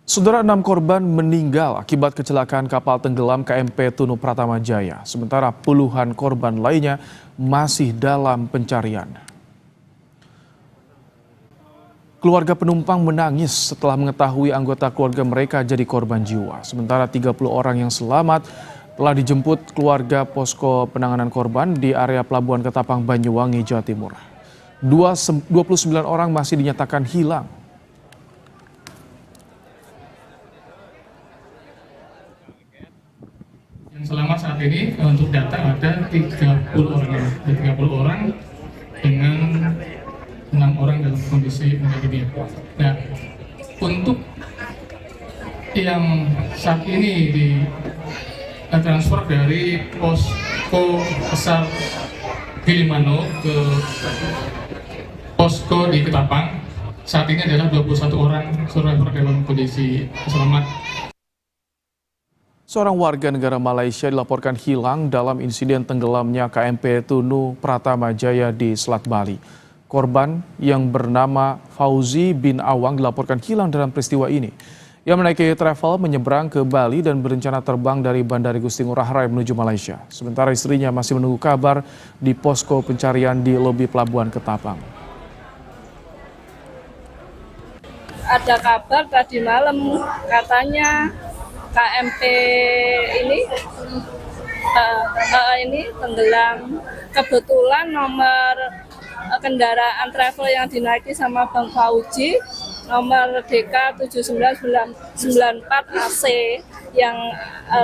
Saudara, 6 korban meninggal akibat kecelakaan kapal tenggelam KMP Tunu Pratama Jaya. Sementara puluhan korban lainnya masih dalam pencarian. Keluarga penumpang menangis setelah mengetahui anggota keluarga mereka jadi korban jiwa. Sementara 30 orang yang selamat telah dijemput keluarga posko penanganan korban di area Pelabuhan Ketapang, Banyuwangi, Jawa Timur. 29 orang masih dinyatakan hilang. Yang selamat saat ini untuk data ada 30 orang ya. 30 orang dengan 6 orang dalam kondisi meninggal dunia. Nah, untuk yang saat ini di transfer dari posko besar Gilimanuk ke posko di Ketapang, saat ini adalah 21 orang survivor dalam kondisi selamat. Seorang warga negara Malaysia dilaporkan hilang dalam insiden tenggelamnya KMP Tunu Pratama Jaya di Selat Bali. Korban yang bernama Fauzi bin Awang dilaporkan hilang dalam peristiwa ini. Ia menaiki travel menyeberang ke Bali dan berencana terbang dari Bandara Igusti Ngurah Rai menuju Malaysia. Sementara istrinya masih menunggu kabar di posko pencarian di lobi Pelabuhan Ketapang. Ada kabar tadi malam katanya KMP ini tenggelam. Kebetulan nomor kendaraan travel yang dinaiki sama Bang Fauzi nomor DK 7994 AC yang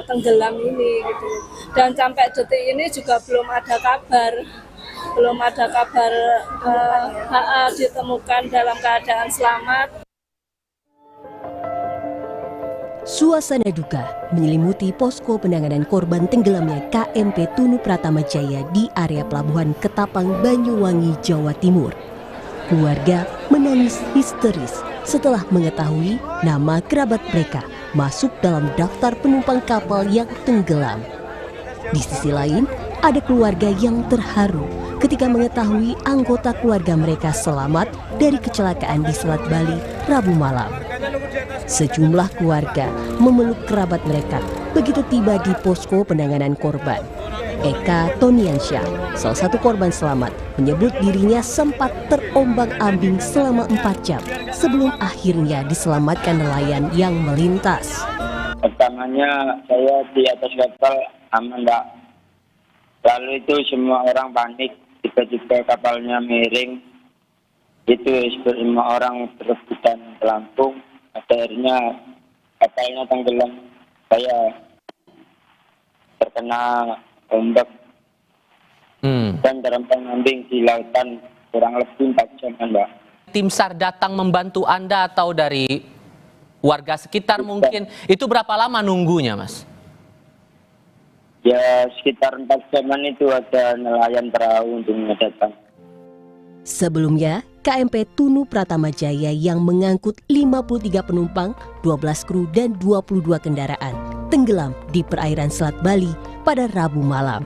tenggelam ini gitu. Dan sampai detik ini juga belum ada kabar ditemukan dalam keadaan selamat. Suasana duka menyelimuti posko penanganan korban tenggelamnya KMP Tunu Pratama Jaya di area Pelabuhan Ketapang, Banyuwangi, Jawa Timur. Keluarga menangis histeris setelah mengetahui nama kerabat mereka masuk dalam daftar penumpang kapal yang tenggelam. Di sisi lain, ada keluarga yang terharu ketika mengetahui anggota keluarga mereka selamat dari kecelakaan di Selat Bali Rabu malam. Sejumlah keluarga memeluk kerabat mereka begitu tiba di posko penanganan korban. Eka Toniansyah, salah satu korban selamat, menyebut dirinya sempat terombang-ambing selama 4 jam sebelum akhirnya diselamatkan nelayan yang melintas. Pertamanya saya di atas kapal aman, Mbak. Lalu itu semua orang panik, tiba-tiba kapalnya miring. Itu semua orang berebutan pelampung. Akhirnya kapalnya tenggelam. Saya terkena ombak dan terombang-ambing di lautan kurang lebih 4 jam, Mbak. Tim SAR datang membantu Anda atau dari warga sekitar mungkin? Itu berapa lama nunggunya, Mas? Ya sekitar 4 jaman itu ada nelayan perahu untuk datang. Sebelumnya, KMP Tunu Pratama Jaya yang mengangkut 53 penumpang, 12 kru dan 22 kendaraan tenggelam di perairan Selat Bali pada Rabu malam.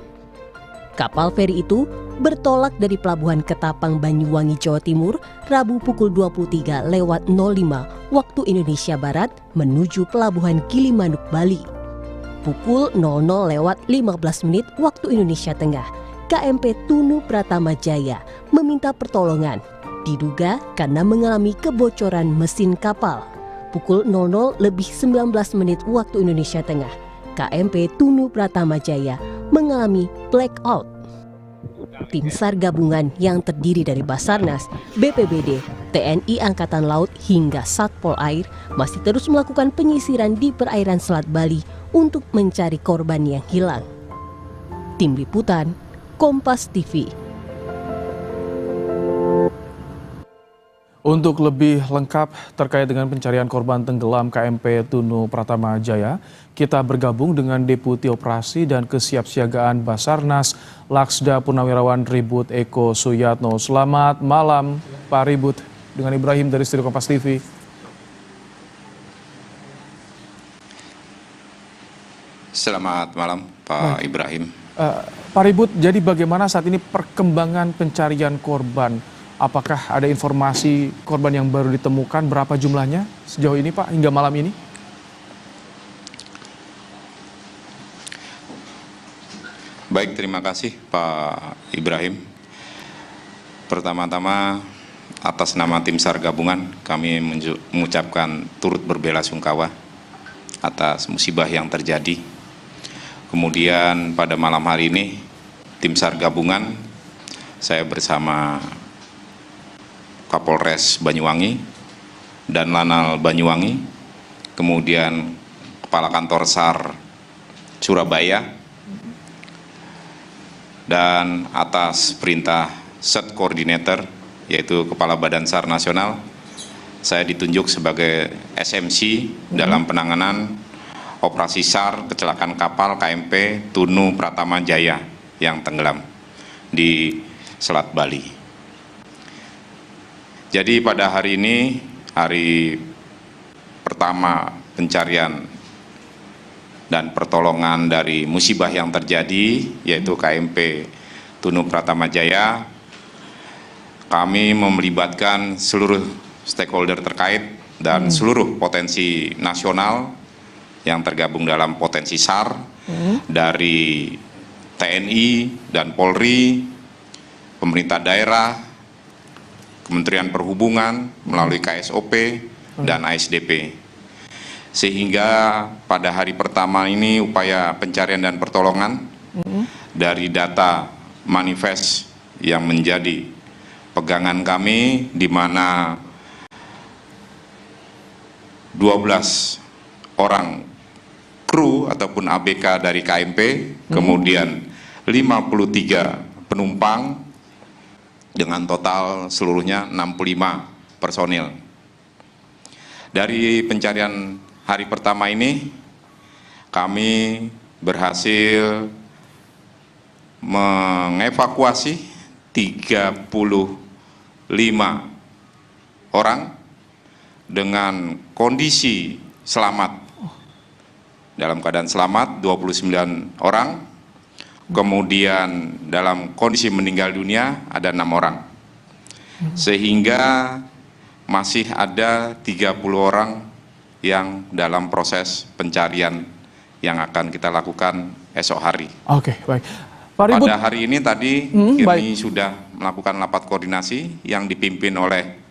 Kapal feri itu bertolak dari Pelabuhan Ketapang, Banyuwangi, Jawa Timur Rabu pukul 23:05 waktu Indonesia Barat menuju Pelabuhan Gilimanuk, Bali. Pukul 00:15 waktu Indonesia Tengah, KMP Tunu Pratama Jaya meminta pertolongan, diduga karena mengalami kebocoran mesin kapal. Pukul 00:19 waktu Indonesia Tengah, KMP Tunu Pratama Jaya mengalami blackout. Tim SAR gabungan yang terdiri dari Basarnas, BPBD, TNI Angkatan Laut hingga Satpol Air masih terus melakukan penyisiran di perairan Selat Bali untuk mencari korban yang hilang. Tim Liputan, Kompas TV. Untuk lebih lengkap terkait dengan pencarian korban tenggelam KMP Tunu Pratama Jaya, kita bergabung dengan Deputi Operasi dan Kesiapsiagaan Basarnas Laksda Purnawirawan Ribut Eko Suyatno. Selamat malam Pak Ribut, dengan Ibrahim dari Studio Kompas TV. Selamat malam Pak Ibrahim. Pak Ribut, jadi bagaimana saat ini perkembangan pencarian korban? Apakah ada informasi korban yang baru ditemukan? Berapa jumlahnya sejauh ini Pak hingga malam ini? Baik, terima kasih Pak Ibrahim. Pertama-tama atas nama tim SAR gabungan kami mengucapkan turut berbelasungkawa atas musibah yang terjadi. Kemudian pada malam hari ini tim SAR gabungan saya bersama Kapolres Banyuwangi dan Lanal Banyuwangi, kemudian Kepala Kantor SAR Surabaya, dan atas perintah Set Coordinator yaitu Kepala Badan SAR Nasional, saya ditunjuk sebagai SMC dalam penanganan operasi SAR kecelakaan kapal KMP Tunu Pratama Jaya yang tenggelam di Selat Bali. Jadi pada hari ini, hari pertama pencarian dan pertolongan dari musibah yang terjadi, yaitu KMP Tunu Pratama Jaya, kami melibatkan seluruh stakeholder terkait dan seluruh potensi nasional yang tergabung dalam potensi SAR, dari TNI dan Polri, pemerintah daerah, Kementerian Perhubungan melalui KSOP dan ASDP. Sehingga pada hari pertama ini upaya pencarian dan pertolongan dari data manifest yang menjadi pegangan kami, di mana 12 orang kru ataupun ABK dari KMP, kemudian 53 penumpang dengan total seluruhnya 65 personil. Dari pencarian hari pertama ini, kami berhasil mengevakuasi 35 orang dengan kondisi selamat. Dalam keadaan selamat 29 orang, kemudian dalam kondisi meninggal dunia ada 6 orang. Sehingga masih ada 30 orang yang dalam proses pencarian yang akan kita lakukan esok hari. Oke, baik. Pak Ribut, pada hari ini tadi kami sudah melakukan rapat koordinasi yang dipimpin oleh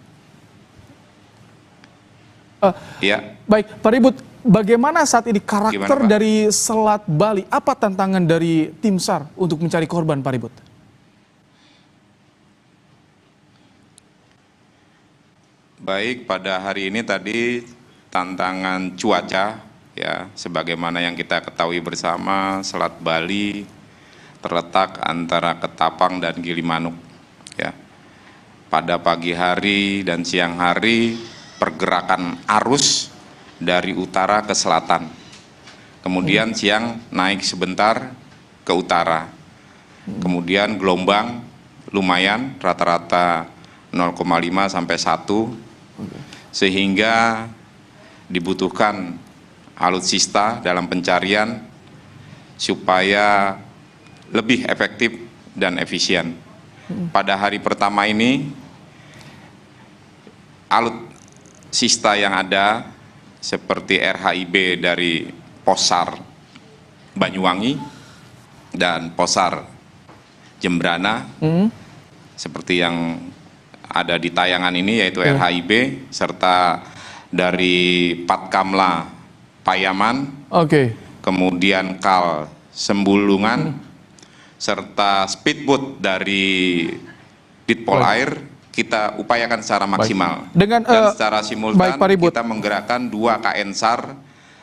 baik, Pak Ribut, bagaimana saat ini karakter dari Selat Bali? Apa tantangan dari tim SAR untuk mencari korban, Pak Ribut? Baik, pada hari ini tadi tantangan cuaca, ya, sebagaimana yang kita ketahui bersama, Selat Bali terletak antara Ketapang dan Gilimanuk, ya. Pada pagi hari dan siang hari pergerakan arus dari utara ke selatan, kemudian siang naik sebentar ke utara, kemudian gelombang lumayan rata-rata 0,5 sampai 1, sehingga dibutuhkan alutsista dalam pencarian supaya lebih efektif dan efisien. Pada hari pertama ini, alutsista yang ada seperti RHIB dari Posar Banyuwangi dan Posar Jembrana, seperti yang ada di tayangan ini, yaitu RHIB, serta dari Patkamla Payaman, kemudian Kal Sembulungan, serta speedboat dari Ditpol Air, kita upayakan secara maksimal. Dan secara simultan kita menggerakkan 2 KN SAR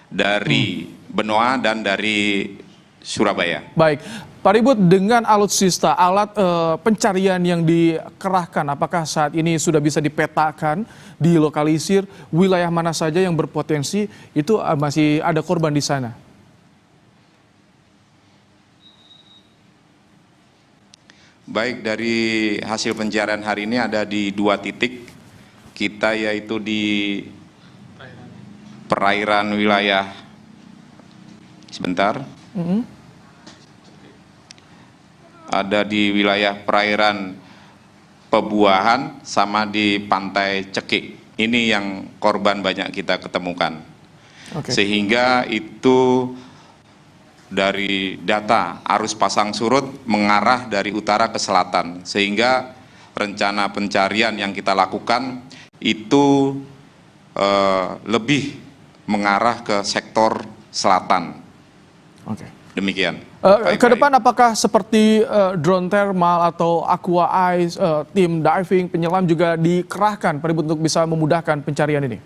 dari Benoa dan dari Surabaya. Baik, Pak Ribut, dengan alutsista, alat pencarian yang dikerahkan, apakah saat ini sudah bisa dipetakan, dilokalisir wilayah mana saja yang berpotensi itu masih ada korban di sana? Baik, dari hasil pencarian hari ini ada di 2 titik kita, yaitu di perairan wilayah ada di wilayah perairan Pebuahan sama di Pantai Cekik. Ini yang korban banyak kita ketemukan. Sehingga itu dari data arus pasang surut mengarah dari utara ke selatan, sehingga rencana pencarian yang kita lakukan itu lebih mengarah ke sektor selatan. Oke. Demikian. Ke depan apakah seperti drone thermal atau aqua ice, tim diving, penyelam juga dikerahkan Pak Ribut untuk bisa memudahkan pencarian ini?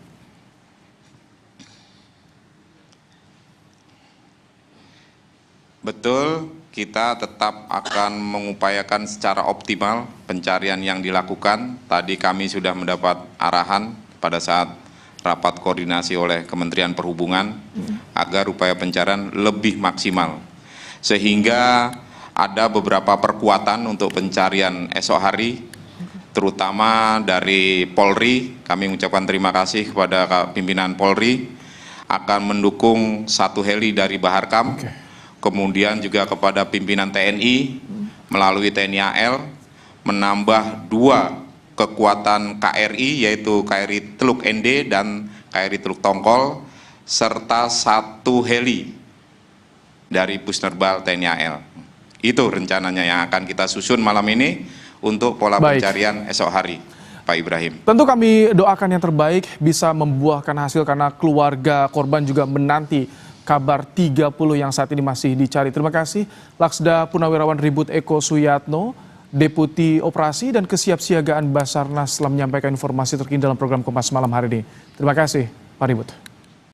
Betul, kita tetap akan mengupayakan secara optimal pencarian yang dilakukan. Tadi kami sudah mendapat arahan pada saat rapat koordinasi oleh Kementerian Perhubungan agar upaya pencarian lebih maksimal. Sehingga ada beberapa perkuatan untuk pencarian esok hari, terutama dari Polri. Kami mengucapkan terima kasih kepada pimpinan Polri akan mendukung 1 heli dari Baharkam. Kemudian juga kepada pimpinan TNI melalui TNI AL menambah 2 kekuatan KRI, yaitu KRI Teluk Ende dan KRI Teluk Tongkol, serta 1 heli dari Pusnerbal TNI AL. Itu rencananya yang akan kita susun malam ini untuk pola pencarian esok hari, Pak Ibrahim. Tentu kami doakan yang terbaik bisa membuahkan hasil karena keluarga korban juga menanti kabar 30 yang saat ini masih dicari. Terima kasih Laksda Purnawirawan Ribut Eko Suyatno, Deputi Operasi dan Kesiapsiagaan Basarnas telah menyampaikan informasi terkini dalam program Kompas Malam hari ini. Terima kasih Pak Ribut.